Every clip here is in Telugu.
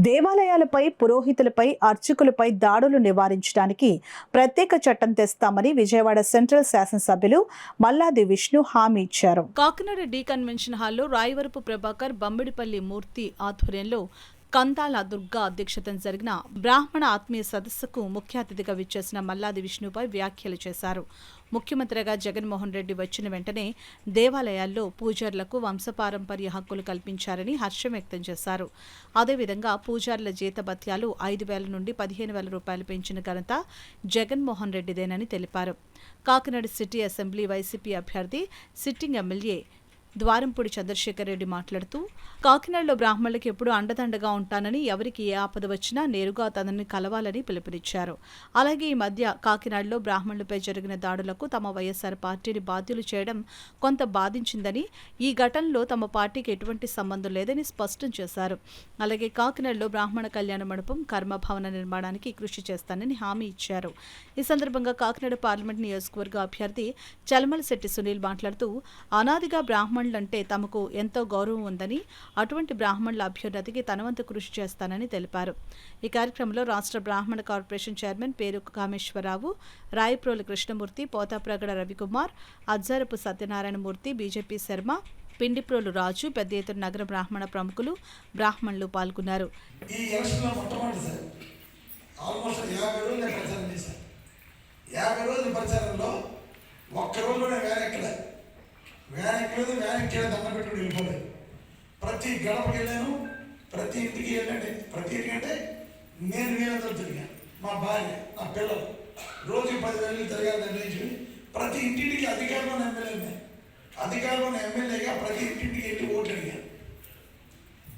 దేవాలయాలపై, పురోహితులపై, అర్చకులపై దాడులు నివారించడానికి ప్రత్యేక చట్టం తెస్తామని విజయవాడ సెంట్రల్ శాసనసభ్యులు మల్లాది విష్ణు హామీ ఇచ్చారు. కాకినాడ డి కన్వెన్షన్ హాల్లో రాయవరపు ప్రభాకర్, బమ్మిడిపల్లి మూర్తి ఆధ్వర్యంలో కందాల దుర్గా అధ్యక్షతన జరిగిన బ్రాహ్మణ ఆత్మీయ సదస్సుకు ముఖ్య అతిథిగా విచ్చేసిన మల్లాది విష్ణుపై వ్యాఖ్యలు చేశారు. ముఖ్యమంత్రిగా జగన్మోహన్ రెడ్డి వచ్చిన వెంటనే దేవాలయాల్లో పూజారులకు వంశపారంపర్య హక్కులు కల్పించారని హర్షం వ్యక్తం చేశారు. అదేవిధంగా పూజారుల జీతభత్యాలు 5,000 నుండి 15,000 రూపాయలు పెంచిన ఘనత జగన్మోహన్ రెడ్డిదేనని తెలిపారు. కాకినాడ సిటీ అసెంబ్లీ వైసీపీ అభ్యర్థి, సిట్టింగ్ ఎమ్మెల్యే ద్వారంపూడి చంద్రశేఖర్ రెడ్డి మాట్లాడుతూ, కాకినాడలో బ్రాహ్మణులకు ఎప్పుడూ అండదండగా ఉంటానని, ఎవరికి ఏ ఆపద వచ్చినా నేరుగా తనని కలవాలని పిలుపునిచ్చారు. అలాగే ఈ మధ్య కాకినాడలో బ్రాహ్మణులపై జరిగిన దాడులకు తమ వైఎస్ఆర్ పార్టీని బాధ్యులు చేయడం కొంత బాధించిందని, ఈ ఘటనలో తమ పార్టీకి ఎటువంటి సంబంధం లేదని స్పష్టం చేశారు. అలాగే కాకినాడలో బ్రాహ్మణ కళ్యాణ మండపం, కర్మభవన నిర్మాణానికి కృషి చేస్తానని హామీ ఇచ్చారు. ఈ సందర్భంగా కాకినాడ పార్లమెంట్ నియోజకవర్గ అభ్యర్థి చలమలశెట్టి సునీల్ మాట్లాడుతూ, అనాదిగా బ్రాహ్మణులంటే తమకు ఎంతో గౌరవం ఉందని, అటువంటి బ్రాహ్మణుల అభ్యున్నతికి తనవంతు కృషి చేస్తానని తెలిపారు. ఈ కార్యక్రమంలో రాష్ట్ర బ్రాహ్మణ కార్పొరేషన్ చైర్మన్ పేరు కామేశ్వరరావు, రాయప్రోలు కృష్ణమూర్తి, పోతాప్రగడ రవికుమార్, అజ్జరపు సత్యనారాయణమూర్తి, బీజేపీ శర్మ, పిండిప్రోలు రాజు, పెద్ద ఎత్తున నగర బ్రాహ్మణ ప్రముఖులు, బ్రాహ్మణులు పాల్గొన్నారు. దండం పెట్టుకుని వెళ్ళిపోలేదు. ప్రతి గడపకి వెళ్ళాను, ప్రతి ఇంటికి వెళ్ళండి. ప్రతి ఇంటికి అంటే నేను వీళ్ళందరూ తిరిగాను, మా భార్య, నా పిల్లలు రోజు 10,000 తిరగాలని నిర్ణయించి ప్రతి ఇంటింటికి అధికారంలో ఎమ్మెల్యేగా ప్రతి ఇంటింటికి వెళ్ళి ఓట్లు అడిగాను.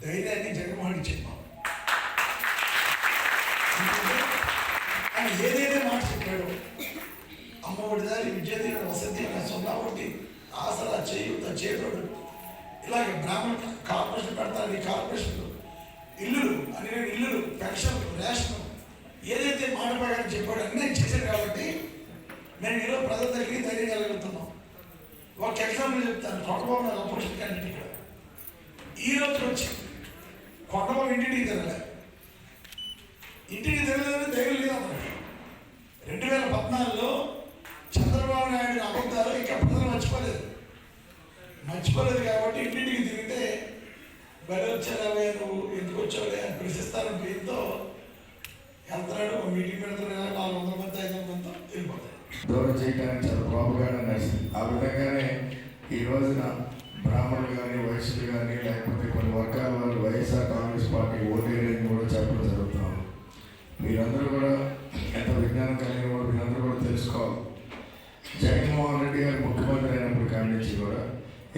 ధైర్యాన్ని జగన్మోహన్ ఇచ్చింది. ఆయన ఏదైతే మాట చెప్పాడో, అమ్మఒడి దారి, విద్య దీవెన, వసతి, సొంత ఒకటి, ఆసరా, చేయూత, చేతోడు, ఇలాగ బ్రాహ్మణ కార్పొరేషన్ పెడతారు. ఈ కార్పొరేషన్లు ఇల్లులు, పెన్షన్లు, రేషన్ ఏదైతే మాట ప్రకారం చెప్పాడో అన్నీ చేశారు. కాబట్టి మేము ఈరోజు ప్రజల దగ్గరికి ధైర్యం కలుగుతున్నాం. ఒక ఎగ్జాంపుల్ చెప్తాను. కొట్టబాబు నాకు అపోజిషన్ క్యాండిడేట్ ఇక్కడ ఈరోజు వచ్చి కొట్టబాబు ఇంటికి తిరగలేదని ధైర్యం లేదు అన్నాడు. 2014లో చంద్రబాబు నాయుడు అబద్ధాలు ఇంకా ప్రజలు మర్చిపోలేదు కాబట్టి ఇంటింటికి తిరిగితే బలి వచ్చారావే, నువ్వు ఎందుకు వచ్చావులే అని ప్రశ్నిస్తారని పేరుతో వెళ్తున్నాడు. మీటింగ్ పెడతాడు, 400 మంది 500 మందితో వెళ్ళిపోతాడు. దూరం చేయడానికి చాలా ప్రాపగాండా నడిచింది. ఆ విధంగానే ఈ రోజున బ్రాహ్మణులు కానీ, వైశ్యులు కానీ, లేకపోతే కొన్ని వర్గాల వాళ్ళు వైఎస్ఆర్ కాంగ్రెస్ పార్టీ ఓటేయలేదని కూడా చెప్పడం జరుగుతున్నాం. మీరందరూ కూడా ఎంత విజ్ఞానం కలిగిన కూడా మీరందరూ కూడా తెలుసుకోవాలి. జగన్మోహన్ రెడ్డి గారు ముఖ్యమంత్రి అయినప్పుడు కాడి నుంచి కూడా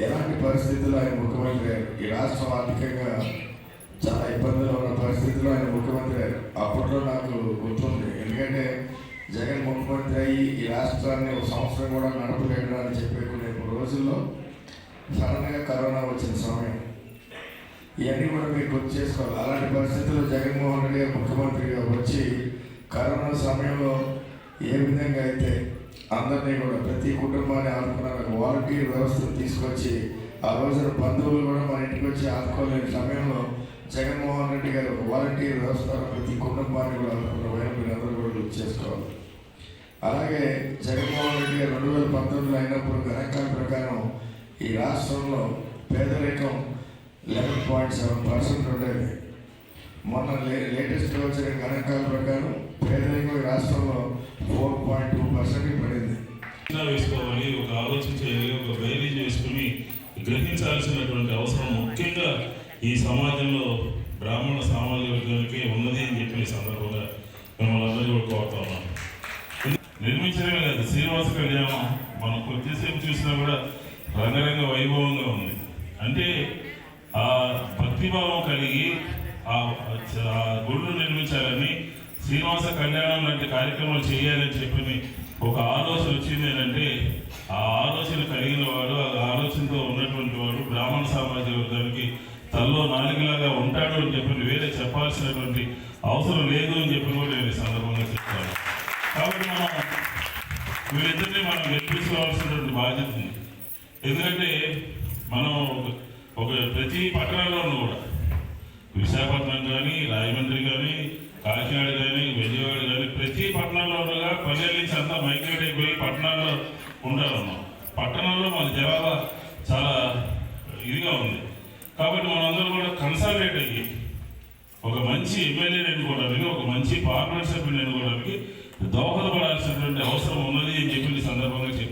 ఎలాంటి పరిస్థితుల్లో ఆయన ముఖ్యమంత్రి అయ్యారు. ఈ రాష్ట్రం ఆర్థికంగా చాలా ఇబ్బందులు ఉన్న పరిస్థితుల్లో ఆయన ముఖ్యమంత్రి అయ్యారు. అప్పట్లో నాకు గుర్తుంది. ఎందుకంటే జగన్ ముఖ్యమంత్రి అయ్యి ఈ రాష్ట్రాన్ని ఒక సంవత్సరం కూడా నడపలేడు అని చెప్పే కొన్ని రోజుల్లో సడన్గా కరోనా వచ్చిన సమయం, ఇవన్నీ కూడా మీరు గుర్తు చేసుకోవాలి. అలాంటి పరిస్థితుల్లో జగన్మోహన్ రెడ్డి గారు ముఖ్యమంత్రిగా వచ్చి కరోనా సమయంలో ఏ విధంగా అయితే అందరినీ కూడా ప్రతి కుటుంబాన్ని ఆదుకున్నారు. వాలంటీర్ వ్యవస్థను తీసుకొచ్చి ఆ రోజున బంధువులు కూడా మన ఇంటికి వచ్చి ఆదుకోలేని సమయంలో జగన్మోహన్ రెడ్డి గారు ఒక వాలంటీర్ వ్యవస్థ ప్రతి కుటుంబాన్ని కూడా ఆదుకున్న వైపు మీరందరూ కూడా గుర్తు చేసుకోవాలి. అలాగే జగన్మోహన్ రెడ్డి గారు 2019లో అయినప్పుడు గణాంకాల ప్రకారం ఈ రాష్ట్రంలో పేదరికం 11.7% ఉండేది. మొన్న లేటెస్ట్గా వచ్చిన గణాంకాల ప్రకారం పేదరికం ఈ రాష్ట్రంలో 4.2% పడింది. వేసుకోవాలి, ఒక ఆలోచన చేయాలి, ఒక బయలు చేసుకుని గ్రహించాల్సినటువంటి అవసరం ముఖ్యంగా ఈ సమాజంలో బ్రాహ్మణ సామాజిక వర్గానికి ఉన్నది అని చెప్పి ఈ సందర్భంగా మిమ్మల్ని అందరూ కూడా కోరుతా ఉన్నాను. నిర్మించడమే లేదు, శ్రీనివాస కళ్యాణం మనం కొద్దిసేపు చూసినా కూడా రంగరంగ వైభవంగా ఉంది. అంటే ఆ భక్తిభావం కలిగి ఆ గుళ్ళు నిర్మించాలని, శ్రీనివాస కళ్యాణం లాంటి కార్యక్రమాలు చేయాలని చెప్పి ఒక ఆలోచన వచ్చింది. ఏంటంటే ఆ ఆలోచన కలిగిన వాడు, ఆ ఆలోచనతో ఉన్నటువంటి వాడు బ్రాహ్మణ సామాజిక వర్గానికి తల్లో నాలుగులాగా ఉంటాడు అని చెప్పి వేరే చెప్పాల్సినటువంటి అవసరం లేదు అని చెప్పి కూడా నేను ఈ సందర్భంగా చెప్తాను. కాబట్టి వీళ్ళిద్దరినీ మనం గెలిపించుకోవాల్సినటువంటి బాధ్యత ఉంది. ఎందుకంటే మనం ఒక ప్రతి పట్టణంలోనూ కూడా విశాఖపట్నం కానీ, రాజమండ్రి కానీ, కాకినాడ కానీ, విజయవాడ కానీ ప్రతి పట్టణంలోగా పల్లెల నుంచి అంతా మైగ్రేట్ అయిపోయి పట్టణాల్లో ఉంటారమ్మా. పట్టణంలో మన జనాభా చాలా ఇదిగా ఉంది. కాబట్టి మనందరం కూడా కన్సల్టేట్ అయ్యి ఒక మంచి ఎమ్మెల్యేని ఎన్నుకోవడానికి, ఒక మంచి పార్లమెంట్ సభ్యుని ఎన్నుకోవడానికి దోహదపడాలి.